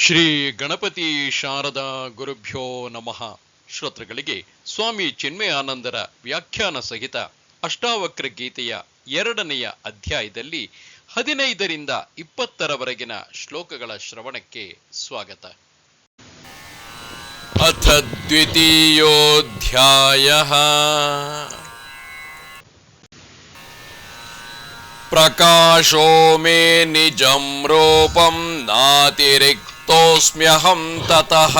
ಶ್ರೀ ಗಣಪತಿ ಶಾರದಾ ಗುರುಭ್ಯೋ ನಮಃ. ಶ್ರೋತೃಗಳಿಗೆ ಸ್ವಾಮಿ ಚಿನ್ಮಯಾನಂದರ ವ್ಯಾಖ್ಯಾನ ಸಹಿತ ಅಷ್ಟಾವಕ್ರ ಗೀತೆಯ 2ನೆಯ ಅಧ್ಯಾಯದಲ್ಲಿ 15ರಿಂದ 20ರವರೆಗಿನ ಶ್ಲೋಕಗಳ ಶ್ರವಣಕ್ಕೆ ಸ್ವಾಗತ. ಅಥ ದ್ವಿತೀಯೋಧ್ಯಾಯಃ. ಪ್ರಕಾಶೋ ಮೇ ನಿಜಂ ರೂಪಂ ನಾತಿರಿಕ್ತೋಸ್ಮ್ಯಹಂ ತತಃ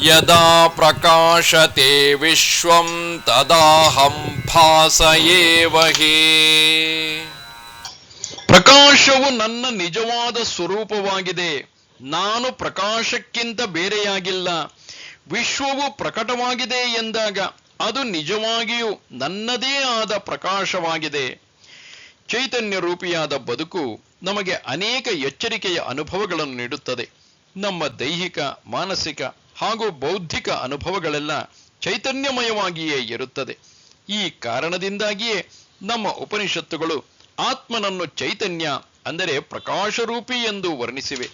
ಯದಾ ಪ್ರಕಾಶತೆ ವಿಶ್ವಂ ತದಾಹಂ ಭಾಸಯೇವ ಹಿ. ಪ್ರಕಾಶವು ನನ್ನ ನಿಜವಾದ ಸ್ವರೂಪವಾಗಿದೆ. ನಾನು ಪ್ರಕಾಶಕ್ಕಿಂತ ಬೇರೆಯಾಗಿಲ್ಲ. ವಿಶ್ವವು ಪ್ರಕಟವಾಗಿದೆ ಎಂದಾಗ ಅದು ನಿಜವಾಗಿಯೂ ನನ್ನದೇ ಆದ ಪ್ರಕಾಶವಾಗಿದೆ. ಚೈತನ್ಯ ರೂಪಿಯಾದ ಬದುಕು ನಮಗೆ ಅನೇಕ ಎಚ್ಚರಿಕೆಯ ಅನುಭವಗಳನ್ನು ನೀಡುತ್ತದೆ. ನಮ್ಮ ದೈಹಿಕ, ಮಾನಸಿಕ ಹಾಗೂ ಬೌದ್ಧಿಕ ಅನುಭವಗಳೆಲ್ಲ ಚೈತನ್ಯಮಯವಾಗಿಯೇ ಇರುತ್ತದೆ. ಈ ಕಾರಣದಿಂದಾಗಿಯೇ ನಮ್ಮ ಉಪನಿಷತ್ತುಗಳು ಆತ್ಮನನ್ನು ಚೈತನ್ಯ ಅಂದರೆ ಪ್ರಕಾಶರೂಪಿ ಎಂದು ವರ್ಣಿಸಿವೆ.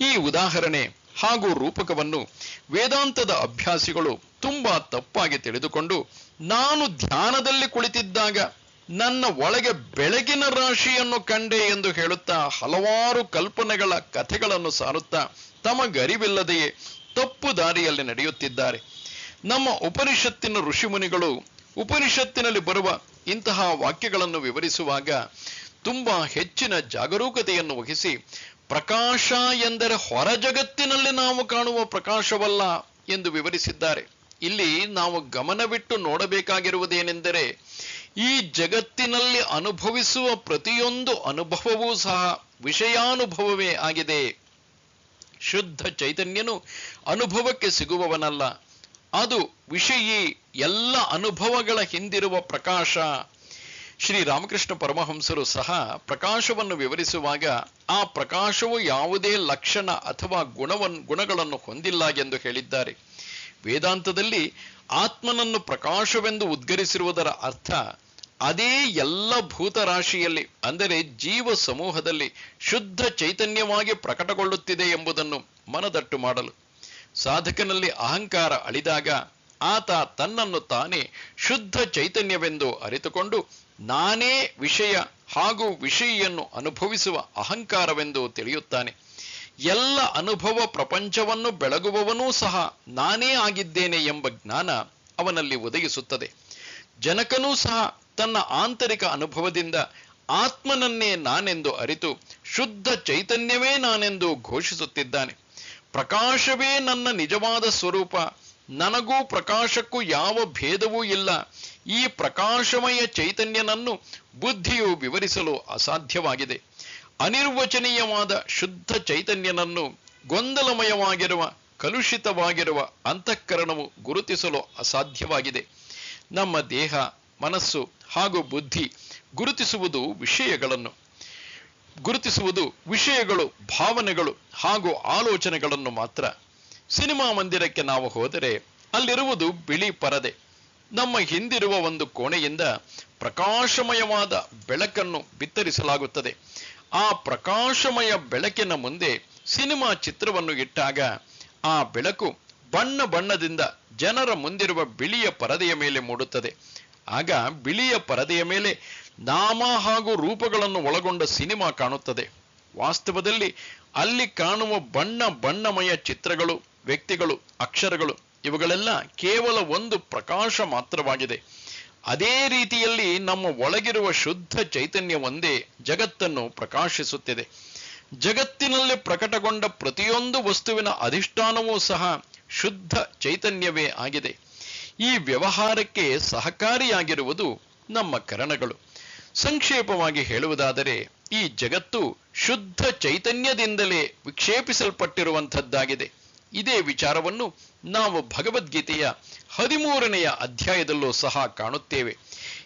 ಈ ಉದಾಹರಣೆ ಹಾಗೂ ರೂಪಕವನ್ನು ವೇದಾಂತದ ಅಭ್ಯಾಸಿಗಳು ತುಂಬಾ ತಪ್ಪಾಗಿ ತಿಳಿದುಕೊಂಡು, ನಾನು ಧ್ಯಾನದಲ್ಲಿ ಕುಳಿತಿದ್ದಾಗ ನನ್ನ ಒಳಗೆ ಬೆಳಗಿನ ರಾಶಿಯನ್ನು ಕಂಡೆ ಎಂದು ಹೇಳುತ್ತಾ ಹಲವಾರು ಕಲ್ಪನೆಗಳ ಕಥೆಗಳನ್ನು ಸಾರುತ್ತಾ ತಮಗರಿವಿಲ್ಲದೆಯೇ ತಪ್ಪು ದಾರಿಯಲ್ಲಿ ನಡೆಯುತ್ತಿದ್ದಾರೆ. ನಮ್ಮ ಉಪನಿಷತ್ತಿನ ಋಷಿಮುನಿಗಳು ಉಪನಿಷತ್ತಿನಲ್ಲಿ ಬರುವ ಇಂತಹ ವಾಕ್ಯಗಳನ್ನು ವಿವರಿಸುವಾಗ ತುಂಬಾ ಹೆಚ್ಚಿನ ಜಾಗರೂಕತೆಯನ್ನು ವಹಿಸಿ, ಪ್ರಕಾಶ ಎಂದರೆ ಹೊರ ಜಗತ್ತಿನಲ್ಲಿ ನಾವು ಕಾಣುವ ಪ್ರಕಾಶವಲ್ಲ ಎಂದು ವಿವರಿಸಿದ್ದಾರೆ. ಇಲ್ಲಿ ನಾವು ಗಮನವಿಟ್ಟು ನೋಡಬೇಕಾಗಿರುವುದೇನೆಂದರೆ, ಈ ಜಗತ್ತಿನಲ್ಲಿ ಅನುಭವಿಸುವ ಪ್ರತಿಯೊಂದು ಅನುಭವವೂ ಸಹ ವಿಷಯಾನುಭವವೇ ಆಗಿದೆ. ಶುದ್ಧ ಚೈತನ್ಯನು ಅನುಭವಕ್ಕೆ ಸಿಗುವವನಲ್ಲ. ಅದು ವಿಷಯಿ, ಎಲ್ಲ ಅನುಭವಗಳ ಹಿಂದಿರುವ ಪ್ರಕಾಶ. ಶ್ರೀರಾಮಕೃಷ್ಣ ಪರಮಹಂಸರು ಸಹ ಪ್ರಕಾಶವನ್ನು ವಿವರಿಸುವಾಗ ಆ ಪ್ರಕಾಶವು ಯಾವುದೇ ಲಕ್ಷಣ ಅಥವಾ ಗುಣಗಳನ್ನು ಹೊಂದಿಲ್ಲ ಎಂದು ಹೇಳಿದ್ದಾರೆ. ವೇದಾಂತದಲ್ಲಿ ಆತ್ಮನನ್ನು ಪ್ರಕಾಶವೆಂದು ಉದ್ಗರಿಸಿರುವುದರ ಅರ್ಥ ಅದೇ ಎಲ್ಲ ಭೂತರಾಶಿಯಲ್ಲಿ ಅಂದರೆ ಜೀವ ಸಮೂಹದಲ್ಲಿ ಶುದ್ಧ ಚೈತನ್ಯವಾಗಿ ಪ್ರಕಟಗೊಳ್ಳುತ್ತಿದೆ ಎಂಬುದನ್ನು ಮನದಟ್ಟು ಮಾಡಲು. ಸಾಧಕನಲ್ಲಿ ಅಹಂಕಾರ ಅಳಿದಾಗ ಆತ ತನ್ನನ್ನು ತಾನೇ ಶುದ್ಧ ಚೈತನ್ಯವೆಂದು ಅರಿತುಕೊಂಡು ನಾನೇ ವಿಷಯ ಹಾಗೂ ವಿಷಯಿಯನ್ನು ಅನುಭವಿಸುವ ಅಹಂಕಾರವೆಂದು ತಿಳಿಯುತ್ತಾನೆ. ಎಲ್ಲ ಅನುಭವ ಪ್ರಪಂಚವನ್ನು ಬೆಳಗುವವನೂ ಸಹ ನಾನೇ ಆಗಿದ್ದೇನೆ ಎಂಬ ಜ್ಞಾನ ಅವನಲ್ಲಿ ಉದಯಿಸುತ್ತದೆ. ಜನಕನೂ ಸಹ ತನ್ನ ಆಂತರಿಕ ಅನುಭವದಿಂದ ಆತ್ಮನನ್ನೇ ನಾನೆಂದು ಅರಿತು ಶುದ್ಧ ಚೈತನ್ಯವೇ ನಾನೆಂದು ಘೋಷಿಸುತ್ತಿದ್ದಾನೆ. ಪ್ರಕಾಶವೇ ನನ್ನ ನಿಜವಾದ ಸ್ವರೂಪ. ನನಗೂ ಪ್ರಕಾಶಕ್ಕೂ ಯಾವ ಭೇದವೂ ಇಲ್ಲ. ಈ ಪ್ರಕಾಶಮಯ ಚೈತನ್ಯನನ್ನು ಬುದ್ಧಿಯು ವಿವರಿಸಲು ಅಸಾಧ್ಯವಾಗಿದೆ. ಅನಿರ್ವಚನೀಯವಾದ ಶುದ್ಧ ಚೈತನ್ಯನನ್ನು ಗೊಂದಲಮಯವಾಗಿರುವ ಕಲುಷಿತವಾಗಿರುವ ಅಂತಃಕರಣವು ಗುರುತಿಸಲು ಅಸಾಧ್ಯವಾಗಿದೆ. ನಮ್ಮ ದೇಹ, ಮನಸ್ಸು ಹಾಗೂ ಬುದ್ಧಿ ಗುರುತಿಸುವುದು ವಿಷಯಗಳು, ಭಾವನೆಗಳು ಹಾಗೂ ಆಲೋಚನೆಗಳನ್ನು ಮಾತ್ರ. ಸಿನಿಮಾ ಮಂದಿರಕ್ಕೆ ನಾವು ಹೋದರೆ ಅಲ್ಲಿರುವುದು ಬಿಳಿ ಪರದೆ. ನಮ್ಮ ಹಿಂದಿರುವ ಒಂದು ಕೋಣೆಯಿಂದ ಪ್ರಕಾಶಮಯವಾದ ಬೆಳಕನ್ನು ಬಿತ್ತರಿಸಲಾಗುತ್ತದೆ. ಆ ಪ್ರಕಾಶಮಯ ಬೆಳಕಿನ ಮುಂದೆ ಸಿನಿಮಾ ಚಿತ್ರವನ್ನು ಇಟ್ಟಾಗ ಆ ಬೆಳಕು ಬಣ್ಣ ಬಣ್ಣದಿಂದ ಜನರ ಮುಂದಿರುವ ಬಿಳಿಯ ಪರದೆಯ ಮೇಲೆ ಮೂಡುತ್ತದೆ. ಆಗ ಬಿಳಿಯ ಪರದೆಯ ಮೇಲೆ ನಾಮ ಹಾಗೂ ರೂಪಗಳನ್ನು ಒಳಗೊಂಡ ಸಿನಿಮಾ ಕಾಣುತ್ತದೆ. ವಾಸ್ತವದಲ್ಲಿ ಅಲ್ಲಿ ಕಾಣುವ ಬಣ್ಣಮಯ ಚಿತ್ರಗಳು, ವ್ಯಕ್ತಿಗಳು, ಅಕ್ಷರಗಳು ಇವುಗಳೆಲ್ಲ ಕೇವಲ ಒಂದು ಪ್ರಕಾಶ ಮಾತ್ರವಾಗಿದೆ. ಅದೇ ರೀತಿಯಲ್ಲಿ ನಮ್ಮ ಒಳಗಿರುವ ಶುದ್ಧ ಚೈತನ್ಯ ಒಂದೇ ಜಗತ್ತನ್ನು ಪ್ರಕಾಶಿಸುತ್ತಿದೆ. ಜಗತ್ತಿನಲ್ಲಿ ಪ್ರಕಟಗೊಂಡ ಪ್ರತಿಯೊಂದು ವಸ್ತುವಿನ ಅಧಿಷ್ಠಾನವೂ ಸಹ ಶುದ್ಧ ಚೈತನ್ಯವೇ ಆಗಿದೆ. ಈ ವ್ಯವಹಾರಕ್ಕೆ ಸಹಕಾರಿಯಾಗಿರುವುದು ನಮ್ಮ ಕರಣಗಳು. ಸಂಕ್ಷೇಪವಾಗಿ ಹೇಳುವುದಾದರೆ, ಈ ಜಗತ್ತು ಶುದ್ಧ ಚೈತನ್ಯದಿಂದಲೇ ವಿಕ್ಷೇಪಿಸಲ್ಪಟ್ಟಿರುವಂಥದ್ದಾಗಿದೆ. ಇದೇ ವಿಚಾರವನ್ನು ನಾವು ಭಗವದ್ಗೀತೆಯ 13ನೆಯ ಅಧ್ಯಾಯದಲ್ಲೂ ಸಹ ಕಾಣುತ್ತೇವೆ.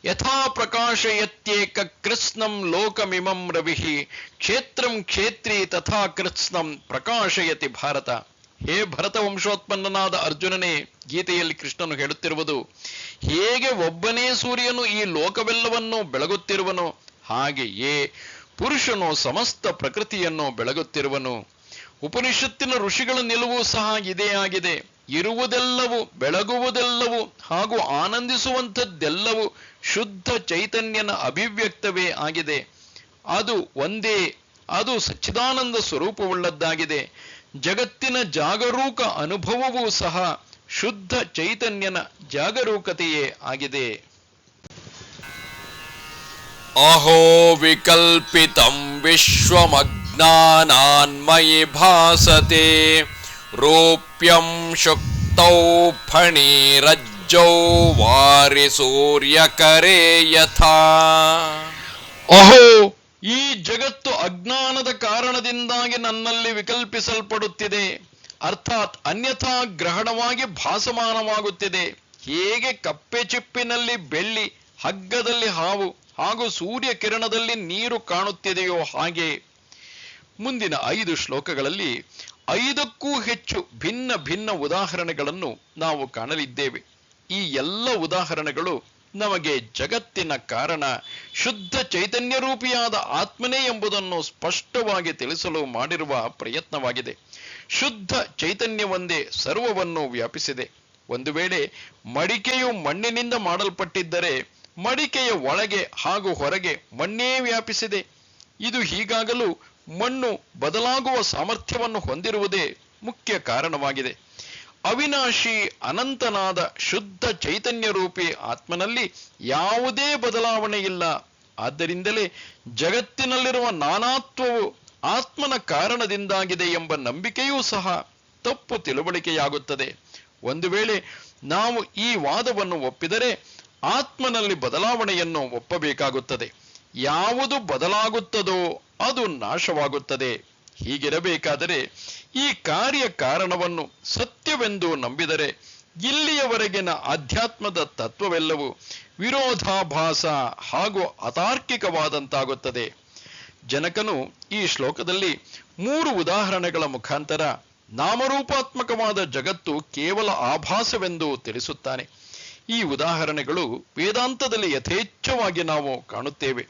ಯಥಾ ಪ್ರಕಾಶಯತ್ಯೇಕ ಕೃತ್ಸ್ನಂ ಲೋಕಮಿಮಂ ರವಿಃ ಕ್ಷೇತ್ರಂ ಕ್ಷೇತ್ರೀ ತಥಾ ಕೃತ್ಸ್ನಂ ಪ್ರಕಾಶಯತಿ ಭಾರತ. ಹೇ ಭರತ ವಂಶೋತ್ಪನ್ನನಾದ ಅರ್ಜುನನೇ, ಗೀತೆಯಲ್ಲಿ ಕೃಷ್ಣನು ಹೇಳುತ್ತಿರುವುದು, ಹೇಗೆ ಒಬ್ಬನೇ ಸೂರ್ಯನು ಈ ಲೋಕವೆಲ್ಲವನ್ನೂ ಬೆಳಗುತ್ತಿರುವನೋ ಹಾಗೆಯೇ ಪುರುಷನು ಸಮಸ್ತ ಪ್ರಕೃತಿಯನ್ನು ಬೆಳಗುತ್ತಿರುವನು. ಉಪನಿಷತ್ತಿನ ಋಷಿಗಳ ನಿಲುವು ಸಹ ಇದೇ ಆಗಿದೆ. ಇರುವುದೆಲ್ಲವೂ, ಬೆಳಗುವುದೆಲ್ಲವೂ ಹಾಗೂ ಆನಂದಿಸುವಂಥದ್ದೆಲ್ಲವೂ ಶುದ್ಧ ಚೈತನ್ಯನ ಅಭಿವ್ಯಕ್ತವೇ ಆಗಿದೆ. ಅದು ಒಂದೇ, ಅದು ಸಚ್ಚಿದಾನಂದ ಸ್ವರೂಪವುಳ್ಳದ್ದಾಗಿದೆ. ಜಗತ್ತಿನ ಜಾಗರೂಕ ಅನುಭವವೂ ಸಹ ಶುದ್ಧ ಚೈತನ್ಯನ ಜಾಗರೂಕತೆಯೇ ಆಗಿದೆ. ಅಹೋ ವಿಕಲ್ಪಿತಂ ವಿಶ್ವಮಜ್ಞಾನಾನ್ಮಯಿ ಭಾಸತೆ ರೂಪ್ಯಂ ಶುಕ್ತೌ ಫಣೀರಜ್ಜೌ ವಾರಿ ಸೂರ್ಯಕರೇ ಯಥಾ. ಅಹೋ, ಈ ಜಗತ್ತು ಅಜ್ಞಾನದ ಕಾರಣದಿಂದಾಗಿ ನನ್ನಲ್ಲಿ ವಿಕಲ್ಪಿಸಲ್ಪಡುತ್ತಿದೆ, ಅರ್ಥಾತ್ ಅನ್ಯಥಾ ಗ್ರಹಣವಾಗಿ ಭಾಸಮಾನವಾಗುತ್ತಿದೆ. ಹೇಗೆ ಕಪ್ಪೆ ಚಿಪ್ಪಿನಲ್ಲಿ ಬೆಳ್ಳಿ, ಹಗ್ಗದಲ್ಲಿ ಹಾವು ಹಾಗೂ ಸೂರ್ಯ ಕಿರಣದಲ್ಲಿ ನೀರು ಕಾಣುತ್ತಿದೆಯೋ ಹಾಗೆ. ಮುಂದಿನ 5 ಶ್ಲೋಕಗಳಲ್ಲಿ 5ಕ್ಕೂ ಹೆಚ್ಚು ಭಿನ್ನ ಭಿನ್ನ ಉದಾಹರಣೆಗಳನ್ನು ನಾವು ಕಾಣಲಿದ್ದೇವೆ. ಈ ಎಲ್ಲ ಉದಾಹರಣೆಗಳು ನಮಗೆ ಜಗತ್ತಿನ ಕಾರಣ ಶುದ್ಧ ಚೈತನ್ಯ ರೂಪಿಯಾದ ಆತ್ಮನೇ ಎಂಬುದನ್ನು ಸ್ಪಷ್ಟವಾಗಿ ತಿಳಿಸಲು ಮಾಡಿರುವ ಪ್ರಯತ್ನವಾಗಿದೆ. ಶುದ್ಧ ಚೈತನ್ಯವೊಂದೇ ಸರ್ವವನ್ನು ವ್ಯಾಪಿಸಿದೆ. ಒಂದು ವೇಳೆ ಮಡಿಕೆಯು ಮಣ್ಣಿನಿಂದ ಮಾಡಲ್ಪಟ್ಟಿದ್ದರೆ ಮಡಿಕೆಯ ಒಳಗೆ ಹಾಗೂ ಹೊರಗೆ ಮಣ್ಣೇ ವ್ಯಾಪಿಸಿದೆ. ಇದು ಹೀಗಾಗಲು ಮಣ್ಣು ಬದಲಾಗುವ ಸಾಮರ್ಥ್ಯವನ್ನು ಹೊಂದಿರುವುದೇ ಮುಖ್ಯ ಕಾರಣವಾಗಿದೆ. ಅವಿನಾಶಿ ಅನಂತನಾದ ಶುದ್ಧ ಚೈತನ್ಯ ರೂಪಿ ಆತ್ಮನಲ್ಲಿ ಯಾವುದೇ ಬದಲಾವಣೆ ಇಲ್ಲ. ಆದ್ದರಿಂದಲೇ ಜಗತ್ತಿನಲ್ಲಿರುವ ನಾನಾತ್ವವು ಆತ್ಮನ ಕಾರಣದಿಂದಾಗಿದೆ ಎಂಬ ನಂಬಿಕೆಯೂ ಸಹ ತಪ್ಪು ತಿಳುವಳಿಕೆಯಾಗುತ್ತದೆ. ಒಂದು ವೇಳೆ ನಾವು ಈ ವಾದವನ್ನು ಒಪ್ಪಿದರೆ ಆತ್ಮನಲ್ಲಿ ಬದಲಾವಣೆಯನ್ನು ಒಪ್ಪಬೇಕಾಗುತ್ತದೆ. ಯಾವುದು ಬದಲಾಗುತ್ತದೋ ಅದು ನಾಶವಾಗುತ್ತದೆ. ಹೀಗಿರಬೇಕಾದರೆ ಈ ಕಾರ್ಯ ಕಾರಣವನ್ನು ಸತ್ಯವೆಂದು ನಂಬಿದರೆ ಇಲ್ಲಿಯವರೆಗಿನ ಆಧ್ಯಾತ್ಮದ ತತ್ವವೆಲ್ಲವೂ ವಿರೋಧಾಭಾಸ ಹಾಗೂ ಅತಾರ್ಕಿಕವಾದಂತಾಗುತ್ತದೆ. ಜನಕನು ಈ ಶ್ಲೋಕದಲ್ಲಿ 3 ಉದಾಹರಣೆಗಳ ಮುಖಾಂತರ ನಾಮರೂಪಾತ್ಮಕವಾದ ಜಗತ್ತು ಕೇವಲ ಆಭಾಸವೆಂದು ತಿಳಿಸುತ್ತಾನೆ. ಈ ಉದಾಹರಣೆಗಳು ವೇದಾಂತದಲ್ಲಿ ಯಥೇಚ್ಛವಾಗಿ ನಾವು ಕಾಣುತ್ತೇವೆ.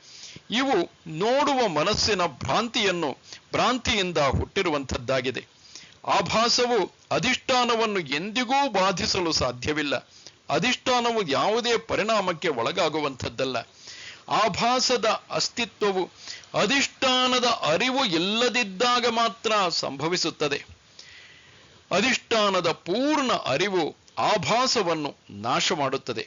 ಇವು ನೋಡುವ ಮನಸ್ಸಿನ ಭ್ರಾಂತಿಯಿಂದ ಹುಟ್ಟಿರುವಂಥದ್ದಾಗಿದೆ. ಆಭಾಸವು ಅಧಿಷ್ಠಾನವನ್ನು ಎಂದಿಗೂ ಬಾಧಿಸಲು ಸಾಧ್ಯವಿಲ್ಲ. ಅಧಿಷ್ಠಾನವು ಯಾವುದೇ ಪರಿಣಾಮಕ್ಕೆ ಒಳಗಾಗುವಂಥದ್ದಲ್ಲ. ಆಭಾಸದ ಅಸ್ತಿತ್ವವು ಅಧಿಷ್ಠಾನದ ಅರಿವು ಇಲ್ಲದಿದ್ದಾಗ ಮಾತ್ರ ಸಂಭವಿಸುತ್ತದೆ. ಅಧಿಷ್ಠಾನದ ಪೂರ್ಣ ಅರಿವು ಆಭಾಸವನ್ನು ನಾಶ ಮಾಡುತ್ತದೆ.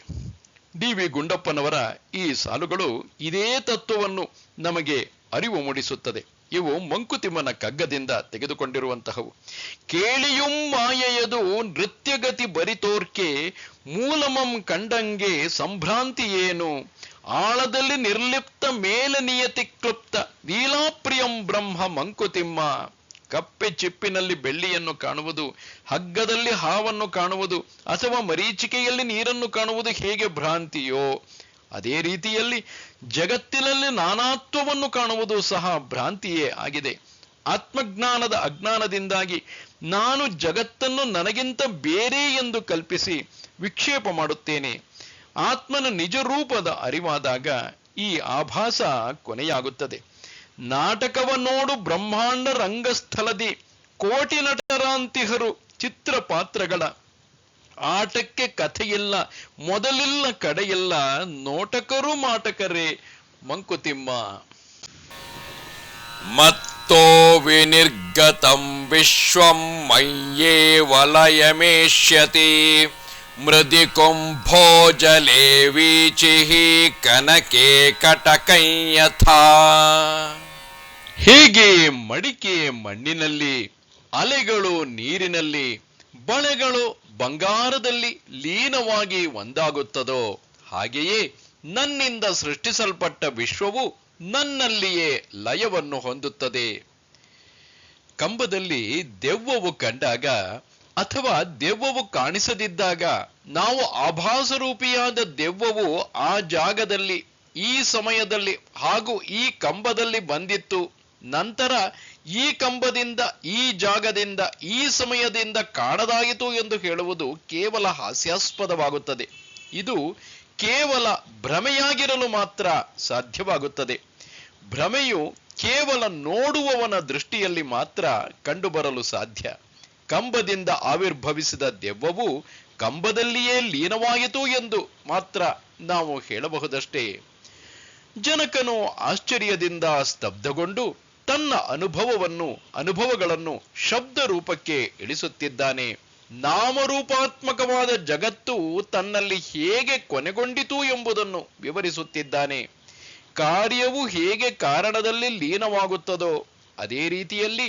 ಡಿ.ವಿ. ಗುಂಡಪ್ಪನವರ ಈ ಸಾಲುಗಳು ಇದೇ ತತ್ವವನ್ನು ನಮಗೆ ಅರಿವು ಮೂಡಿಸುತ್ತದೆ. ಇವು ಮಂಕುತಿಮ್ಮನ ಕಗ್ಗದಿಂದ ತೆಗೆದುಕೊಂಡಿರುವಂತಹವು. ಕೇಳಿಯುಂ ಮಾಯೆಯದು ನೃತ್ಯಗತಿ ಬರಿತೋರ್ಕೆ ಮೂಲಮಂ ಕಂಡಂಗೆ ಸಂಭ್ರಾಂತಿ ಏನು ಆಳದಲ್ಲಿ ನಿರ್ಲಿಪ್ತ ಮೇಲೆ ನಿಯತಿ ಕ್ಲುಪ್ತ ಲೀಲಾಪ್ರಿಯಂ ಬ್ರಹ್ಮ ಮಂಕುತಿಮ್ಮ. ಕಪ್ಪೆ ಚಿಪ್ಪಿನಲ್ಲಿ ಬೆಳ್ಳಿಯನ್ನು ಕಾಣುವುದು, ಹಗ್ಗದಲ್ಲಿ ಹಾವನ್ನು ಕಾಣುವುದು ಅಥವಾ ಮರೀಚಿಕೆಯಲ್ಲಿ ನೀರನ್ನು ಕಾಣುವುದು ಹೇಗೆ ಭ್ರಾಂತಿಯೋ, ಅದೇ ರೀತಿಯಲ್ಲಿ ಜಗತ್ತಿನಲ್ಲಿ ನಾನಾತ್ವವನ್ನು ಕಾಣುವುದು ಸಹ ಭ್ರಾಂತಿಯೇ ಆಗಿದೆ. ಆತ್ಮಜ್ಞಾನದ ಅಜ್ಞಾನದಿಂದಾಗಿ ನಾನು ಜಗತ್ತನ್ನು ನನಗಿಂತ ಬೇರೆ ಎಂದು ಕಲ್ಪಿಸಿ ವಿಕ್ಷೇಪ ಮಾಡುತ್ತೇನೆ. ಆತ್ಮನ ನಿಜ ರೂಪದ ಅರಿವಾದಾಗ ಈ ಆಭಾಸ ಕೊನೆಯಾಗುತ್ತದೆ. ನಾಟಕವ ನೋಡು ಬ್ರಹ್ಮಾಂಡ ರಂಗಸ್ಥಳದಿ ಕೋಟಿ ನಟರಾಂತಿಹರು ಚಿತ್ರ ಪಾತ್ರಗಳ ಆಟಕ್ಕೆ ಕಥೆಯಿಲ್ಲ, ಮೊದಲಿಲ್ಲ ಕಡೆಯಿಲ್ಲ, ನೋಟಕರು ಮಾಟಕರೇ ಮಂಕುತಿಮ್ಮ. ಮತ್ತೋ ವಿನಿರ್ಗತಂ ವಿಶ್ವಂ ಮಯ್ಯೇ ವಲಯಮೇಷ್ಯತಿ ಮೃದಿ ಕುಂಭೋಜಲೇ ವೀಚಿಃ ಕನಕೆ ಕಟಕಂ ಯಥಾ. ಹೇಗೆ ಮಡಿಕೆ ಮಣ್ಣಿನಲ್ಲಿ, ಅಲೆಗಳು ನೀರಿನಲ್ಲಿ, ಬಳೆಗಳು ಬಂಗಾರದಲ್ಲಿ ಲೀನವಾಗಿ ಒಂದಾಗುತ್ತದೋ ಹಾಗೆಯೇ ನನ್ನಿಂದ ಸೃಷ್ಟಿಸಲ್ಪಟ್ಟ ವಿಶ್ವವು ನನ್ನಲ್ಲಿಯೇ ಲಯವನ್ನು ಹೊಂದುತ್ತದೆ. ಕಂಬದಲ್ಲಿ ದೆವ್ವವು ಕಂಡಾಗ ಅಥವಾ ದೆವ್ವವು ಕಾಣಿಸದಿದ್ದಾಗ ನಾವು ಆಭಾಸರೂಪಿಯಾದ ದೆವ್ವವು ಆ ಜಾಗದಲ್ಲಿ, ಈ ಸಮಯದಲ್ಲಿ ಹಾಗೂ ಈ ಕಂಬದಲ್ಲಿ ಬಂದಿತ್ತು, ನಂತರ ಈ ಕಂಬದಿಂದ, ಈ ಜಾಗದಿಂದ, ಈ ಸಮಯದಿಂದ ಕಾಣದಾಯಿತು ಎಂದು ಹೇಳುವುದು ಕೇವಲ ಹಾಸ್ಯಾಸ್ಪದವಾಗುತ್ತದೆ. ಇದು ಕೇವಲ ಭ್ರಮೆಯಾಗಿರಲು ಮಾತ್ರ ಸಾಧ್ಯವಾಗುತ್ತದೆ. ಭ್ರಮೆಯು ಕೇವಲ ನೋಡುವವನ ದೃಷ್ಟಿಯಲ್ಲಿ ಮಾತ್ರ ಕಂಡುಬರಲು ಸಾಧ್ಯ. ಕಂಬದಿಂದ ಆವಿರ್ಭವಿಸಿದ ದೆವ್ವವು ಕಂಬದಲ್ಲಿಯೇ ಲೀನವಾಯಿತು ಎಂದು ಮಾತ್ರ ನಾವು ಹೇಳಬಹುದಷ್ಟೇ. ಜನಕನು ಆಶ್ಚರ್ಯದಿಂದ ಸ್ತಬ್ಧಗೊಂಡು ತನ್ನ ಅನುಭವಗಳನ್ನು ಶಬ್ದ ರೂಪಕ್ಕೆ ಇಳಿಸುತ್ತಿದ್ದಾನೆ. ನಾಮರೂಪಾತ್ಮಕವಾದ ಜಗತ್ತು ತನ್ನಲ್ಲಿ ಹೇಗೆ ಕೊನೆಗೊಂಡಿತು ಎಂಬುದನ್ನು ವಿವರಿಸುತ್ತಿದ್ದಾನೆ. ಕಾರ್ಯವು ಹೇಗೆ ಕಾರಣದಲ್ಲಿ ಲೀನವಾಗುತ್ತದೋ ಅದೇ ರೀತಿಯಲ್ಲಿ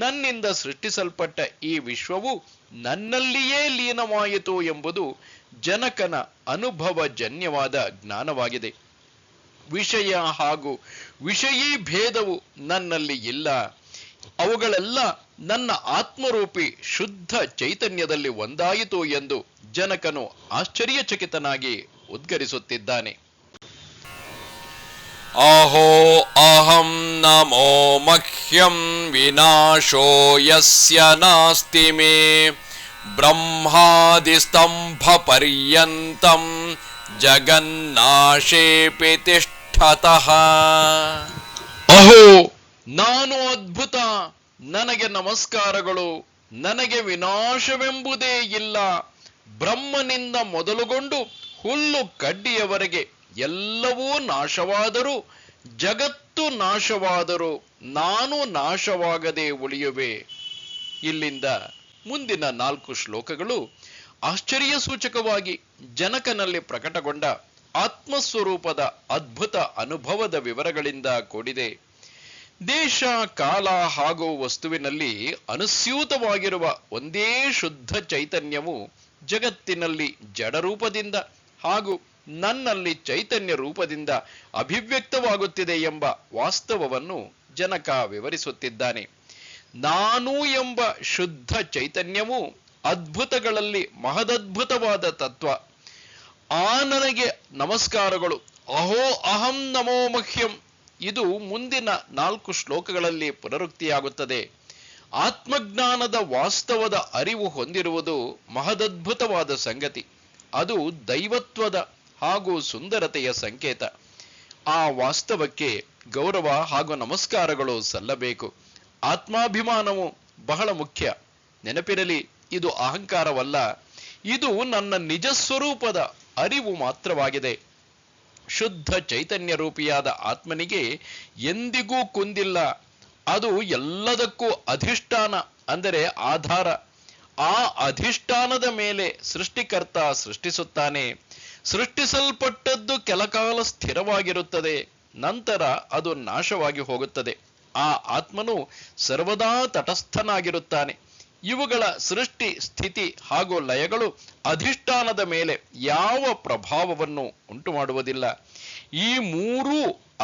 ನನ್ನಿಂದ ಸೃಷ್ಟಿಸಲ್ಪಟ್ಟ ಈ ವಿಶ್ವವು ನನ್ನಲ್ಲಿಯೇ ಲೀನವಾಯಿತು ಎಂಬುದು ಜನಕನ ಅನುಭವಜನ್ಯವಾದ ಜ್ಞಾನವಾಗಿದೆ. ವಿಷಯ ಹಾಗೂ ವಿಷಯೀ ಭೇದವು ನನ್ನಲ್ಲಿ ಇಲ್ಲ. ಅವುಗಳೆಲ್ಲ ನನ್ನ ಆತ್ಮರೂಪಿ ಶುದ್ಧ ಚೈತನ್ಯದಲ್ಲಿ ಒಂದಾಯಿತು ಎಂದು ಜನಕನು ಆಶ್ಚರ್ಯಚಕಿತನಾಗಿ ಉದ್ಗರಿಸುತ್ತಿದ್ದಾನೆ. ಅಹೋ ಅಹಂ ನಮೋ ಮಹ್ಯಂ ವಿನಾಶೋ ಯಸ್ಯ ನಾಸ್ತಿ ಮೇ ಬ್ರಹ್ಮಾದಿ ಸ್ತಂಭ ಪರ್ಯಂತಂ ಜಗನ್ನಾಶೇಪಿ ತಿಷ್ಠತಃ. ಅಹೋ, ನಾನು ಅದ್ಭುತ, ನನಗೆ ನಮಸ್ಕಾರಗಳು, ನನಗೆ ವಿನಾಶವೆಂಬುದೇ ಇಲ್ಲ. ಬ್ರಹ್ಮನಿಂದ ಮೊದಲುಗೊಂಡು ಹುಲ್ಲು ಕಡ್ಡಿಯವರೆಗೆ ಎಲ್ಲವೂ ನಾಶವಾದರೂ, ಜಗತ್ತು ನಾಶವಾದರೂ ನಾನು ನಾಶವಾಗದೆ ಉಳಿಯುವೆ. ಇಲ್ಲಿಂದ ಮುಂದಿನ 4 ಶ್ಲೋಕಗಳು ಆಶ್ಚರ್ಯ ಸೂಚಕವಾಗಿ ಜನಕನಲ್ಲಿ ಪ್ರಕಟಗೊಂಡ ಆತ್ಮಸ್ವರೂಪದ ಅದ್ಭುತ ಅನುಭವದ ವಿವರಗಳಿಂದ ಕೂಡಿದೆ. ದೇಶ, ಕಾಲ ಹಾಗೂ ವಸ್ತುವಿನಲ್ಲಿ ಅನುಸ್ಯೂತವಾಗಿರುವ ಒಂದೇ ಶುದ್ಧ ಚೈತನ್ಯವು ಜಗತ್ತಿನಲ್ಲಿ ಜಡರೂಪದಿಂದ ಹಾಗೂ ನನ್ನಲ್ಲಿ ಚೈತನ್ಯ ರೂಪದಿಂದ ಅಭಿವ್ಯಕ್ತವಾಗುತ್ತಿದೆ ಎಂಬ ವಾಸ್ತವವನ್ನು ಜನಕ ವಿವರಿಸುತ್ತಿದ್ದಾನೆ. ನಾನು ಎಂಬ ಶುದ್ಧ ಚೈತನ್ಯವು ಅದ್ಭುತಗಳಲ್ಲಿ ಮಹದದ್ಭುತವಾದ ತತ್ವ. ಆ ನನಗೆ ನಮಸ್ಕಾರಗಳು. ಅಹೋ ಅಹಂ ನಮೋ ಮಹ್ಯಂ. ಇದು ಮುಂದಿನ 4 ಶ್ಲೋಕಗಳಲ್ಲಿ ಪುನರುಕ್ತಿಯಾಗುತ್ತದೆ. ಆತ್ಮಜ್ಞಾನದ ವಾಸ್ತವದ ಅರಿವು ಹೊಂದಿರುವುದು ಮಹದದ್ಭುತವಾದ ಸಂಗತಿ. ಅದು ದೈವತ್ವದ ಹಾಗೂ ಸುಂದರತೆಯ ಸಂಕೇತ. ಆ ವಾಸ್ತವಕ್ಕೆ ಗೌರವ ಹಾಗೂ ನಮಸ್ಕಾರಗಳು ಸಲ್ಲಬೇಕು. ಆತ್ಮಾಭಿಮಾನವು ಬಹಳ ಮುಖ್ಯ. ನೆನಪಿರಲಿ, ಇದು ಅಹಂಕಾರವಲ್ಲ, ಇದು ನನ್ನ ನಿಜ ಸ್ವರೂಪದ ಅರಿವು ಮಾತ್ರವಾಗಿದೆ. ಶುದ್ಧ ಚೈತನ್ಯ ರೂಪಿಯಾದ ಆತ್ಮನಿಗೆ ಎಂದಿಗೂ ಕುಂದಿಲ್ಲ. ಅದು ಎಲ್ಲದಕ್ಕೂ ಅಧಿಷ್ಠಾನ, ಅಂದರೆ ಆಧಾರ. ಆ ಅಧಿಷ್ಠಾನದ ಮೇಲೆ ಸೃಷ್ಟಿಕರ್ತ ಸೃಷ್ಟಿಸುತ್ತಾನೆ. ಸೃಷ್ಟಿಸಲ್ಪಟ್ಟದ್ದು ಕೆಲಕಾಲ ಸ್ಥಿರವಾಗಿರುತ್ತದೆ, ನಂತರ ಅದು ನಾಶವಾಗಿ ಹೋಗುತ್ತದೆ. ಆ ಆತ್ಮನು ಸರ್ವದಾ ತಟಸ್ಥನಾಗಿರುತ್ತಾನೆ. ಇವುಗಳ ಸೃಷ್ಟಿ, ಸ್ಥಿತಿ ಹಾಗೂ ಲಯಗಳು ಅಧಿಷ್ಠಾನದ ಮೇಲೆ ಯಾವ ಪ್ರಭಾವವನ್ನು ಉಂಟು ಮಾಡುವುದಿಲ್ಲ. ಈ ಮೂರೂ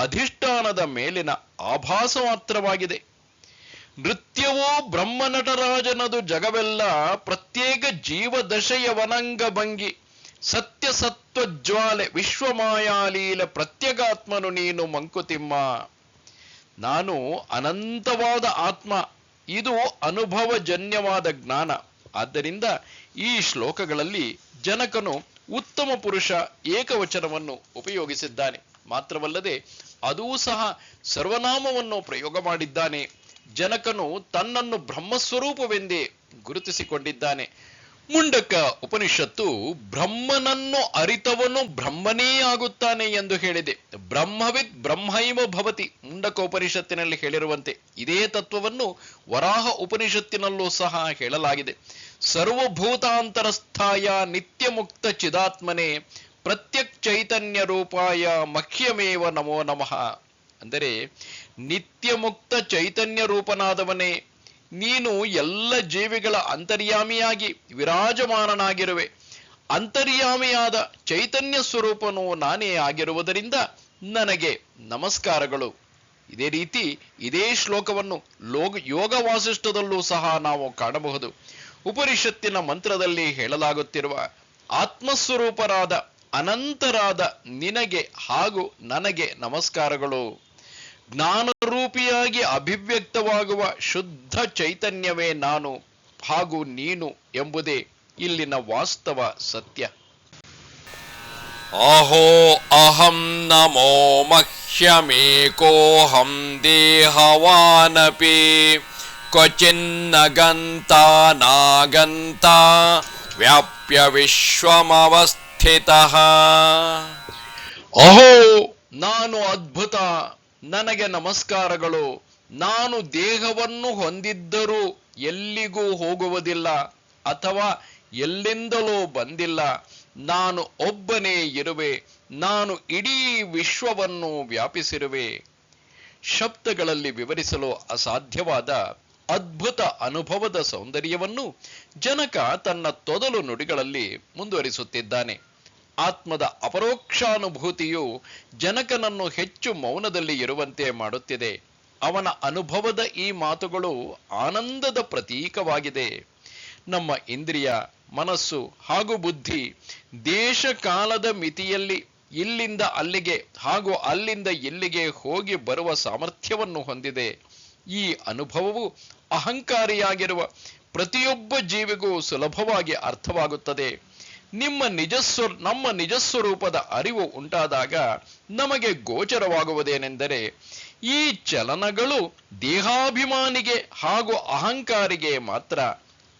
ಅಧಿಷ್ಠಾನದ ಮೇಲಿನ ಆಭಾಸ ಮಾತ್ರವಾಗಿದೆ. ನೃತ್ಯವೋ ಬ್ರಹ್ಮನಟರಾಜನದು ಜಗವೆಲ್ಲ ಪ್ರತ್ಯೇಕ ಜೀವದಶೆಯವನಂಗ ಭಂಗಿ ಸತ್ಯ ಸತ್ವಜ್ವಾಲೆ ವಿಶ್ವಮಾಯಾಲೀಲ ಪ್ರತ್ಯಗಾತ್ಮನು ನೀನು ಮಂಕುತಿಮ್ಮ. ನಾನು ಅನಂತವಾದ ಆತ್ಮ. ಇದು ಅನುಭವಜನ್ಯವಾದ ಜ್ಞಾನ. ಆದ್ದರಿಂದ ಈ ಶ್ಲೋಕಗಳಲ್ಲಿ ಜನಕನು ಉತ್ತಮ ಪುರುಷ ಏಕವಚನವನ್ನು ಉಪಯೋಗಿಸಿದ್ದಾನೆ. ಮಾತ್ರವಲ್ಲದೆ ಅದೂ ಸಹ ಸರ್ವನಾಮವನ್ನು ಪ್ರಯೋಗ ಮಾಡಿದ್ದಾನೆ. ಜನಕನು ತನ್ನನ್ನು ಬ್ರಹ್ಮಸ್ವರೂಪವೆಂದೇ ಗುರುತಿಸಿಕೊಂಡಿದ್ದಾನೆ. ಮುಂಡಕ ಉಪನಿಷತ್ತು ಬ್ರಹ್ಮನನ್ನು ಅರಿತವನು ಬ್ರಹ್ಮನೇ ಆಗುತ್ತಾನೆ ಎಂದು ಹೇಳಿದೆ. ಬ್ರಹ್ಮವಿದ್ ಬ್ರಹ್ಮೈವ ಭವತಿ ಮುಂಡಕ ಉಪನಿಷತ್ತಿನಲ್ಲಿ ಹೇಳಿರುವಂತೆ ಇದೇ ತತ್ವವನ್ನು ವರಾಹ ಉಪನಿಷತ್ತಿನಲ್ಲೂ ಸಹ ಹೇಳಲಾಗಿದೆ. ಸರ್ವಭೂತಾಂತರಸ್ಥಾಯ ನಿತ್ಯ ಮುಕ್ತ ಚಿದಾತ್ಮನೆ ಪ್ರತ್ಯಕ್ ಚೈತನ್ಯ ರೂಪಾಯ ಮಹ್ಯಮೇವ ನಮೋ ನಮಃ. ಅಂದರೆ ನಿತ್ಯ ಮುಕ್ತ ಚೈತನ್ಯ ರೂಪನಾದವನೇ, ನೀನು ಎಲ್ಲ ಜೀವಿಗಳ ಅಂತರ್ಯಾಮಿಯಾಗಿ ವಿರಾಜಮಾನನಾಗಿರುವೆ. ಅಂತರ್ಯಾಮಿಯಾದ ಚೈತನ್ಯ ಸ್ವರೂಪನು ನಾನೇ ಆಗಿರುವುದರಿಂದ ನನಗೆ ನಮಸ್ಕಾರಗಳು. ಇದೇ ರೀತಿ ಇದೇ ಶ್ಲೋಕವನ್ನು ಯೋಗ ವಾಸಿಷ್ಠದಲ್ಲೂ ಸಹ ನಾವು ಕಾಣಬಹುದು. ಉಪನಿಷತ್ತಿನ ಮಂತ್ರದಲ್ಲಿ ಹೇಳಲಾಗುತ್ತಿರುವ ಆತ್ಮಸ್ವರೂಪರಾದ ಅನಂತರಾದ ನಿನಗೆ ಹಾಗೂ ನನಗೆ ನಮಸ್ಕಾರಗಳು. ಜ್ಞಾನರೂಪಿಯಾಗಿ ಅಭಿವ್ಯಕ್ತವಾಗುವ ಶುದ್ಧ ಚೈತನ್ಯವೇ ನಾನು ಹಾಗೂ ನೀನು ಎಂಬುದೇ ಇಲ್ಲಿನ ವಾಸ್ತವ ಸತ್ಯ. ಅಹೋ ಅಹಂ ನಮೋ ಮಹ್ಯಮೇಕೋಹಂ ದೇಹವಾನಪಿ ಕ್ವಚಿನ್ನ ಗಂತ ನಾಗಂತ ವ್ಯಾಪ್ಯ ವಿಶ್ವಮವಸ್ಥಿತಃ. ಅಹೋ, ನಾನು ಅದ್ಭುತ, ನನಗೆ ನಮಸ್ಕಾರಗಳು. ನಾನು ದೇಹವನ್ನು ಹೊಂದಿದ್ದರೂ ಎಲ್ಲಿಗೂ ಹೋಗುವುದಿಲ್ಲ ಅಥವಾ ಎಲ್ಲಿಂದಲೂ ಬಂದಿಲ್ಲ. ನಾನು ಒಬ್ಬನೇ ಇರುವೆ. ನಾನು ಇಡೀ ವಿಶ್ವವನ್ನು ವ್ಯಾಪಿಸಿರುವೆ. ಶಬ್ದಗಳಲ್ಲಿ ವಿವರಿಸಲು ಅಸಾಧ್ಯವಾದ ಅದ್ಭುತ ಅನುಭವದ ಸೌಂದರ್ಯವನ್ನು ಜನಕ ತನ್ನ ತೊದಲು ನುಡಿಗಳಲ್ಲಿ ಮುಂದುವರಿಸುತ್ತಿದ್ದಾನೆ. ಆತ್ಮದ ಅಪರೋಕ್ಷಾನುಭೂತಿಯು ಜನಕನನ್ನು ಹೆಚ್ಚು ಮೌನದಲ್ಲಿ ಇರುವಂತೆ ಮಾಡುತ್ತಿದೆ. ಅವನ ಅನುಭವದ ಈ ಮಾತುಗಳು ಆನಂದದ ಪ್ರತೀಕವಾಗಿದೆ. ನಮ್ಮ ಇಂದ್ರಿಯ, ಮನಸ್ಸು ಹಾಗೂ ಬುದ್ಧಿ ದೇಶ ಕಾಲದ ಮಿತಿಯಲ್ಲಿ ಇಲ್ಲಿಂದ ಅಲ್ಲಿಗೆ ಹಾಗೂ ಅಲ್ಲಿಂದ ಇಲ್ಲಿಗೆ ಹೋಗಿ ಬರುವ ಸಾಮರ್ಥ್ಯವನ್ನು ಹೊಂದಿದೆ. ಈ ಅನುಭವವು ಅಹಂಕಾರಿಯಾಗಿರುವ ಪ್ರತಿಯೊಬ್ಬ ಜೀವಿಗೂ ಸುಲಭವಾಗಿ ಅರ್ಥವಾಗುತ್ತದೆ. ನಮ್ಮ ನಿಜಸ್ವರೂಪದ ಅರಿವು ಉಂಟಾದಾಗ ನಮಗೆ ಗೋಚರವಾಗುವುದೇನೆಂದರೆ, ಈ ಚಲನಗಳು ದೇಹಾಭಿಮಾನಿಗೆ ಹಾಗೂ ಅಹಂಕಾರಿಗೆ ಮಾತ್ರ.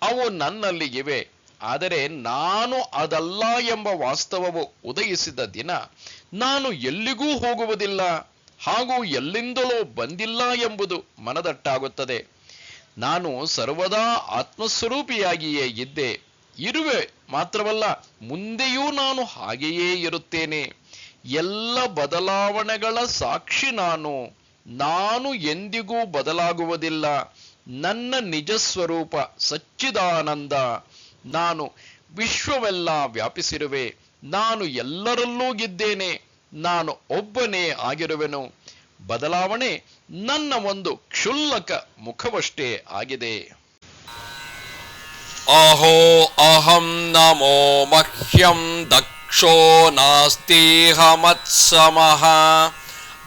ಅವು ನನ್ನಲ್ಲಿ ಇವೆ, ಆದರೆ ನಾನು ಅದಲ್ಲ ಎಂಬ ವಾಸ್ತವವು ಉದಯಿಸಿದ ದಿನ ನಾನು ಎಲ್ಲಿಗೂ ಹೋಗುವುದಿಲ್ಲ ಹಾಗೂ ಎಲ್ಲಿಂದಲೂ ಬಂದಿಲ್ಲ ಎಂಬುದು ಮನದಟ್ಟಾಗುತ್ತದೆ. ನಾನು ಸರ್ವದಾ ಆತ್ಮಸ್ವರೂಪಿಯಾಗಿಯೇ ಇದ್ದೆ, ಇರುವೆ ಮಾತ್ರವಲ್ಲ, ಮುಂದೆಯೂ ನಾನು ಹಾಗೆಯೇ ಇರುತ್ತೇನೆ. ಎಲ್ಲ ಬದಲಾವಣೆಗಳ ಸಾಕ್ಷಿ ನಾನು ಎಂದಿಗೂ ಬದಲಾಗುವುದಿಲ್ಲ. ನನ್ನ ನಿಜ ಸ್ವರೂಪ ಸಚ್ಚಿದಾನಂದ. ನಾನು ವಿಶ್ವವೆಲ್ಲ ವ್ಯಾಪಿಸಿರುವೆ. ನಾನು ಎಲ್ಲರಲ್ಲೂ ಇದ್ದೇನೆ. ನಾನು ಒಬ್ಬನೇ ಆಗಿರುವೆನು. ಬದಲಾವಣೆ ನನ್ನ ಒಂದು ಕ್ಷುಲ್ಲಕ ಮುಖವಷ್ಟೇ ಆಗಿದೆ. ಅಹೋ ಅಹಂ ನಮೋ ಮಹ್ಯಂ ದಕ್ಷೋ ನಾಸ್ತಿಹ ಮತ್ಸಮಃ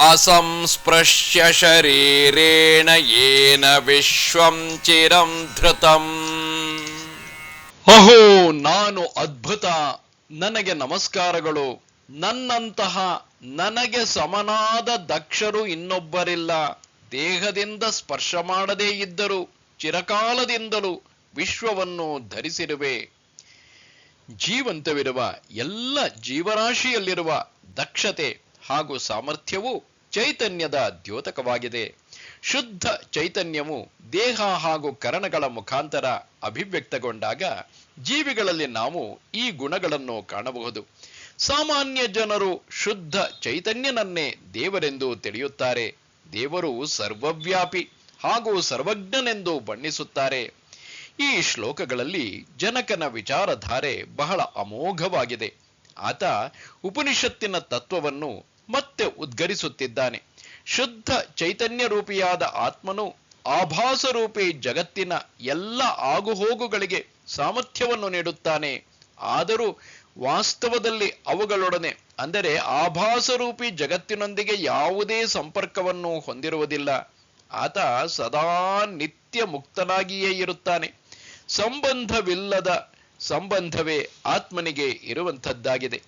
ಅಸಂಸ್ಪೃಶ್ಯ ಶರೀರೇಣ ಯೇನ ವಿಶ್ವಂ ಚಿರಂ ಧೃತಂ. ಅಹೋ, ನಾನು ಅದ್ಭುತ, ನನಗೆ ನಮಸ್ಕಾರಗಳು. ನನ್ನಂತಹ ನನಗೆ ಸಮನಾದ ದಕ್ಷರು ಇನ್ನೊಬ್ಬರಿಲ್ಲ. ದೇಹದಿಂದ ಸ್ಪರ್ಶ ಮಾಡದೇ ಇದ್ದರೂ ಚಿರಕಾಲದಿಂದಲೂ ವಿಶ್ವವನ್ನು ಧರಿಸಿರುವೆ. ಜೀವಂತವಿರುವ ಎಲ್ಲ ಜೀವರಾಶಿಯಲ್ಲಿರುವ ದಕ್ಷತೆ ಹಾಗೂ ಸಾಮರ್ಥ್ಯವು ಚೈತನ್ಯದ ದ್ಯೋತಕವಾಗಿದೆ. ಶುದ್ಧ ಚೈತನ್ಯವು ದೇಹ ಹಾಗೂ ಕರಣಗಳ ಮುಖಾಂತರ ಅಭಿವ್ಯಕ್ತಗೊಂಡಾಗ ಜೀವಿಗಳಲ್ಲಿ ನಾವು ಈ ಗುಣಗಳನ್ನು ಕಾಣಬಹುದು. ಸಾಮಾನ್ಯ ಜನರು ಶುದ್ಧ ಚೈತನ್ಯನನ್ನೇ ದೇವರೆಂದು ತಿಳಿಯುತ್ತಾರೆ. ದೇವರು ಸರ್ವವ್ಯಾಪಿ ಹಾಗೂ ಸರ್ವಜ್ಞನೆಂದು ಬಣ್ಣಿಸುತ್ತಾರೆ. ಈ ಶ್ಲೋಕಗಳಲ್ಲಿ ಜನಕನ ವಿಚಾರಧಾರೆ ಬಹಳ ಅಮೋಘವಾಗಿದೆ. ಆತ ಉಪನಿಷತ್ತಿನ ತತ್ವವನ್ನು ಮತ್ತೆ ಉದ್ಗರಿಸುತ್ತಿದ್ದಾನೆ. ಶುದ್ಧ ಚೈತನ್ಯ ರೂಪಿಯಾದ ಆತ್ಮನು ಆಭಾಸರೂಪಿ ಜಗತ್ತಿನ ಎಲ್ಲ ಆಗುಹೋಗುಗಳಿಗೆ ಸಾಮರ್ಥ್ಯವನ್ನು ನೀಡುತ್ತಾನೆ. ಆದರೂ ವಾಸ್ತವದಲ್ಲಿ ಅವುಗಳೊಡನೆ, ಅಂದರೆ ಆಭಾಸರೂಪಿ ಜಗತ್ತಿನೊಂದಿಗೆ ಯಾವುದೇ ಸಂಪರ್ಕವನ್ನು ಹೊಂದಿರುವುದಿಲ್ಲ. ಆತ ಸದಾ ನಿತ್ಯ ಮುಕ್ತನಾಗಿಯೇ ಇರುತ್ತಾನೆ. ಸಂಬಂಧವಿಲ್ಲದ ಸಂಬಂಧವೇ ಆತ್ಮನಿಗೆ ಇರುವಂಥದ್ದಾಗಿದೆ.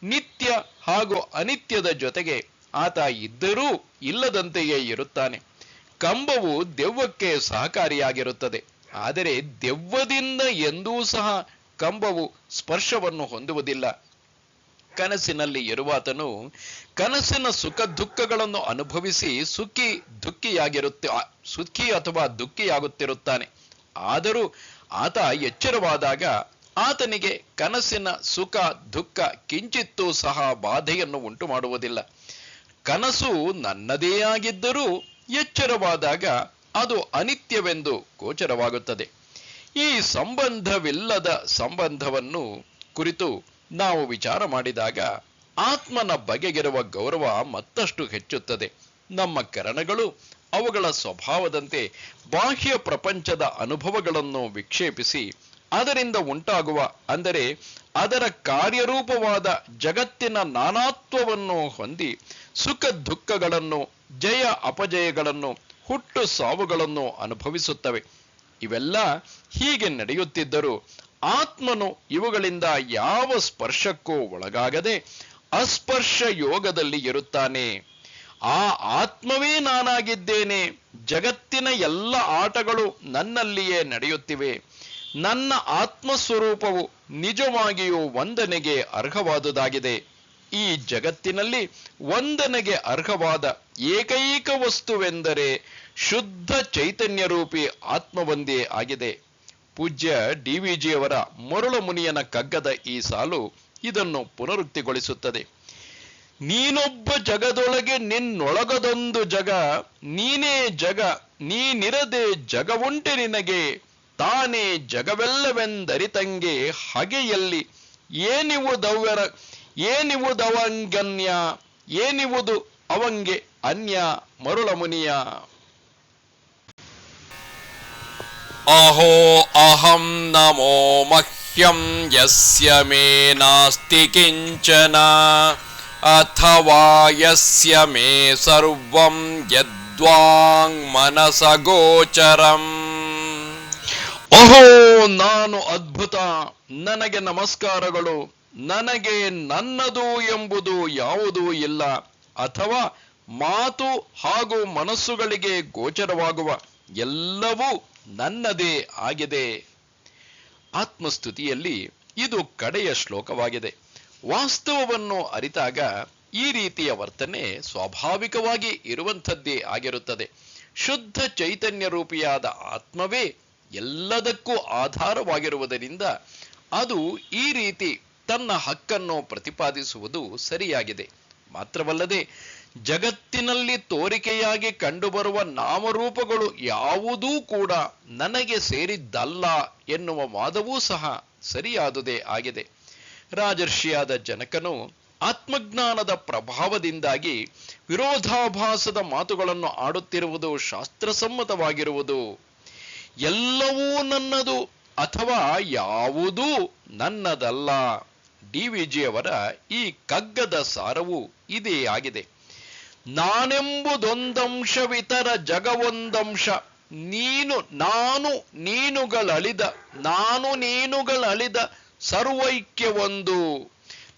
ನಿತ್ಯ ಹಾಗೂ ಅನಿತ್ಯದ ಜೊತೆಗೆ ಆತ ಇದ್ದರೂ ಇಲ್ಲದಂತೆಯೇ ಇರುತ್ತಾನೆ. ಕಂಬವು ದೆವ್ವಕ್ಕೆ ಸಹಕಾರಿಯಾಗಿರುತ್ತದೆ, ಆದರೆ ದೆವ್ವದಿಂದ ಎಂದೂ ಸಹ ಕಂಬವು ಸ್ಪರ್ಶವನ್ನು ಹೊಂದುವುದಿಲ್ಲ. ಕನಸಿನಲ್ಲಿ ಇರುವಾತನು ಕನಸಿನ ಸುಖ ದುಃಖಗಳನ್ನು ಅನುಭವಿಸಿ ಸುಖಿ ಅಥವಾ ದುಃಖಿಯಾಗುತ್ತಿರುತ್ತಾನೆ. ಆದರೂ ಆತ ಎಚ್ಚರವಾದಾಗ ಆತನಿಗೆ ಕನಸಿನ ಸುಖ ದುಃಖ ಕಿಂಚಿತ್ತೂ ಸಹ ಬಾಧೆಯನ್ನು ಉಂಟು ಮಾಡುವುದಿಲ್ಲ. ಕನಸು ನನ್ನದೇ ಆಗಿದ್ದರೂ ಎಚ್ಚರವಾದಾಗ ಅದು ಅನಿತ್ಯವೆಂದು ಗೋಚರವಾಗುತ್ತದೆ. ಈ ಸಂಬಂಧವಿಲ್ಲದ ಸಂಬಂಧವನ್ನು ಕುರಿತು ನಾವು ವಿಚಾರ ಮಾಡಿದಾಗ ಆತ್ಮನ ಬಗೆಗಿರುವ ಗೌರವ ಮತ್ತಷ್ಟು ಹೆಚ್ಚುತ್ತದೆ. ನಮ್ಮ ಕರಣಗಳು ಅವುಗಳ ಸ್ವಭಾವದಂತೆ ಬಾಹ್ಯ ಪ್ರಪಂಚದ ಅನುಭವಗಳನ್ನು ವಿಕ್ಷೇಪಿಸಿ ಅದರಿಂದ ಉಂಟಾಗುವ, ಅಂದರೆ ಅದರ ಕಾರ್ಯರೂಪವಾದ ಜಗತ್ತಿನ ನಾನಾತ್ವವನ್ನು ಹೊಂದಿ ಸುಖ ದುಃಖಗಳನ್ನು, ಜಯ ಅಪಜಯಗಳನ್ನು, ಹುಟ್ಟು ಸಾವುಗಳನ್ನು ಅನುಭವಿಸುತ್ತವೆ. ಇವೆಲ್ಲ ಹೀಗೆ ನಡೆಯುತ್ತಿದ್ದರೂ ಆತ್ಮನು ಇವುಗಳಿಂದ ಯಾವ ಸ್ಪರ್ಶಕ್ಕೂ ಒಳಗಾಗದೆ ಅಸ್ಪರ್ಶ ಯೋಗದಲ್ಲಿ ಇರುತ್ತಾನೆ. ಆ ಆತ್ಮವೇ ನಾನಾಗಿದ್ದೇನೆ. ಜಗತ್ತಿನ ಎಲ್ಲ ಆಟಗಳು ನನ್ನಲ್ಲಿಯೇ ನಡೆಯುತ್ತಿವೆ. ನನ್ನ ಆತ್ಮಸ್ವರೂಪವು ನಿಜವಾಗಿಯೂ ವಂದನೆಗೆ ಅರ್ಹವಾದುದಾಗಿದೆ. ಈ ಜಗತ್ತಿನಲ್ಲಿ ವಂದನೆಗೆ ಅರ್ಹವಾದ ಏಕೈಕ ವಸ್ತುವೆಂದರೆ ಶುದ್ಧ ಚೈತನ್ಯ ರೂಪಿ ಆತ್ಮವೊಂದೇ ಆಗಿದೆ. ಪೂಜ್ಯ DVಜಿಯವರ ಮರುಳ ಮುನಿಯನ ಕಗ್ಗದ ಈ ಸಾಲು ಇದನ್ನು ಪುನರುಕ್ತಿಗೊಳಿಸುತ್ತದೆ. ನೀನೊಬ್ಬ ಜಗದೊಳಗೆ ನಿನ್ನೊಳಗದೊಂದು ಜಗ, ನೀನೇ ಜಗ, ನೀನಿರದೆ ಜಗವುಂಟೆ ನಿನಗೆ, ತಾನೇ ಜಗವೆಲ್ಲವೆಂದರಿತಂಗೆ ಹಗೆಯಲ್ಲಿ ಏನಿವುದವಂಗನ್ಯ, ಏನಿವುದು ಅವಂಗೆ ಅನ್ಯ. ಮರುಳ ಮುನಿಯ. ಅಹೋ ಅಹಂ ನಮೋ ಮಹ್ಯಂ ಯಸ್ಯ ಮೇ ನಾಸ್ತಿ ಕಿಂಚನ, ಅಥವಾ ಯಸ್ಯ ಮೇ ಸರ್ವಂ ಯದ್ವಾಂಗ್ ಮನಸ ಗೋಚರಂ. ಓಹೋ, ನಾನು ಅದ್ಭುತ, ನನಗೆ ನಮಸ್ಕಾರಗಳು. ನನಗೆ ನನ್ನದು ಎಂಬುದು ಯಾವುದೂ ಇಲ್ಲ, ಅಥವಾ ಮಾತು ಹಾಗೂ ಮನಸ್ಸುಗಳಿಗೆ ಗೋಚರವಾಗುವ ಎಲ್ಲವೂ ನನ್ನದೇ ಆಗಿದೆ. ಆತ್ಮಸ್ತುತಿಯಲ್ಲಿ ಇದು ಕಡೆಯ ಶ್ಲೋಕವಾಗಿದೆ. ವಾಸ್ತವವನ್ನು ಅರಿತಾಗ ಈ ರೀತಿಯ ವರ್ತನೆ ಸ್ವಾಭಾವಿಕವಾಗಿ ಇರುವಂಥದ್ದೇ ಆಗಿರುತ್ತದೆ. ಶುದ್ಧ ಚೈತನ್ಯ ರೂಪಿಯಾದ ಆತ್ಮವೇ ಎಲ್ಲದಕ್ಕೂ ಆಧಾರವಾಗಿರುವುದರಿಂದ ಅದು ಈ ರೀತಿ ತನ್ನ ಹಕ್ಕನ್ನು ಪ್ರತಿಪಾದಿಸುವುದು ಸರಿಯಾಗಿದೆ. ಮಾತ್ರವಲ್ಲದೆ ಜಗತ್ತಿನಲ್ಲಿ ತೋರಿಕೆಯಾಗಿ ಕಂಡುಬರುವ ನಾಮರೂಪಗಳು ಯಾವುದೂ ಕೂಡ ನನಗೆ ಸೇರಿದ್ದಲ್ಲ ಎನ್ನುವ ವಾದವೂ ಸಹ ಸರಿಯಾದುದೇ ಆಗಿದೆ. ರಾಜರ್ಷಿಯಾದ ಜನಕನು ಆತ್ಮಜ್ಞಾನದ ಪ್ರಭಾವದಿಂದಾಗಿ ವಿರೋಧಾಭಾಸದ ಮಾತುಗಳನ್ನು ಆಡುತ್ತಿರುವುದು ಶಾಸ್ತ್ರಸಮ್ಮತವಾಗಿರುವುದು. ಎಲ್ಲವೂ ನನ್ನದು ಅಥವಾ ಯಾವುದೂ ನನ್ನದಲ್ಲ. DVಜಿಯವರ ಈ ಕಗ್ಗದ ಸಾರವು ಇದೇ ಆಗಿದೆ. ನಾನೆಂಬುದೊಂದಂಶವಿತರ ಜಗವೊಂದಂಶ, ನಾನು ನೀನುಗಳಳಿದ ಸರ್ವೈಕ್ಯವೊಂದು.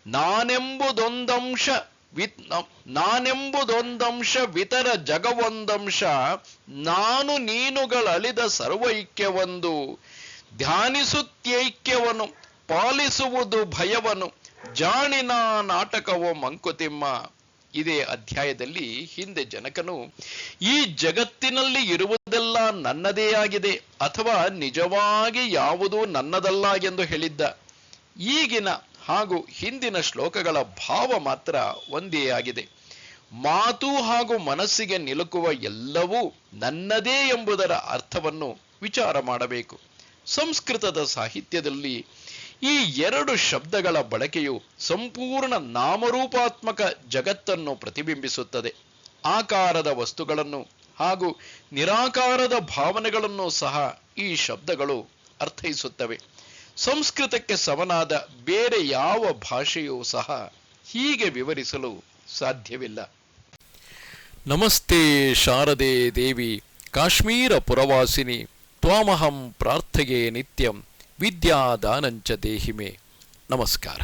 ನಾನೆಂಬುದೊಂದಂಶವಿತರ ಜಗವೊಂದಂಶ, ನಾನು ನೀನುಗಳಳಿದ ಸರ್ವೈಕ್ಯವೊಂದು. ಧ್ಯಾನಿಸುತ್ತೈಕ್ಯವನು ಪಾಲಿಸುವುದು ಭಯವನು, ಜಾಣಿನ ನಾಟಕವೋ ಮಂಕುತಿಮ್ಮ. ಇದೇ ಅಧ್ಯಾಯದಲ್ಲಿ ಹಿಂದೆ ಜನಕನು ಈ ಜಗತ್ತಿನಲ್ಲಿ ಇರುವುದೆಲ್ಲ ನನ್ನದೇ ಆಗಿದೆ ಅಥವಾ ನಿಜವಾಗಿ ಯಾವುದೂ ನನ್ನದಲ್ಲ ಎಂದು ಹೇಳಿದ್ದ. ಈಗಿನ ಹಾಗೂ ಹಿಂದಿನ ಶ್ಲೋಕಗಳ ಭಾವ ಮಾತ್ರ ಒಂದೇ ಆಗಿದೆ. ಮಾತು ಹಾಗೂ ಮನಸ್ಸಿಗೆ ನಿಲುಕುವ ಎಲ್ಲವೂ ನನ್ನದೇ ಎಂಬುದರ ಅರ್ಥವನ್ನು ವಿಚಾರ ಮಾಡಬೇಕು. ಸಂಸ್ಕೃತದ ಸಾಹಿತ್ಯದಲ್ಲಿ ಈ ಎರಡು ಶಬ್ದಗಳ ಬಳಕೆಯು ಸಂಪೂರ್ಣ ನಾಮರೂಪಾತ್ಮಕ ಜಗತ್ತನ್ನು ಪ್ರತಿಬಿಂಬಿಸುತ್ತದೆ. ಆಕಾರದ ವಸ್ತುಗಳನ್ನು ಹಾಗೂ ನಿರಾಕಾರದ ಭಾವನೆಗಳನ್ನು ಸಹ ಈ ಶಬ್ದಗಳು ಅರ್ಥೈಸುತ್ತವೆ. ಸಂಸ್ಕೃತಕ್ಕೆ ಸಮನಾದ ಬೇರೆ ಯಾವ ಭಾಷೆಯೂ ಸಹ ಹೀಗೆ ವಿವರಿಸಲು ಸಾಧ್ಯವಿಲ್ಲ. ನಮಸ್ತೆ ಶಾರದೆ ದೇವಿ ಕಾಶ್ಮೀರ ಪುರವಾಸಿನಿ, ತ್ವಾಮಹಂ ಪ್ರಾರ್ಥಯೇ ನಿತ್ಯಂ, ವಿದ್ಯಾದಾನಂಚ ದೇಹಿಮೆ. ನಮಸ್ಕಾರ.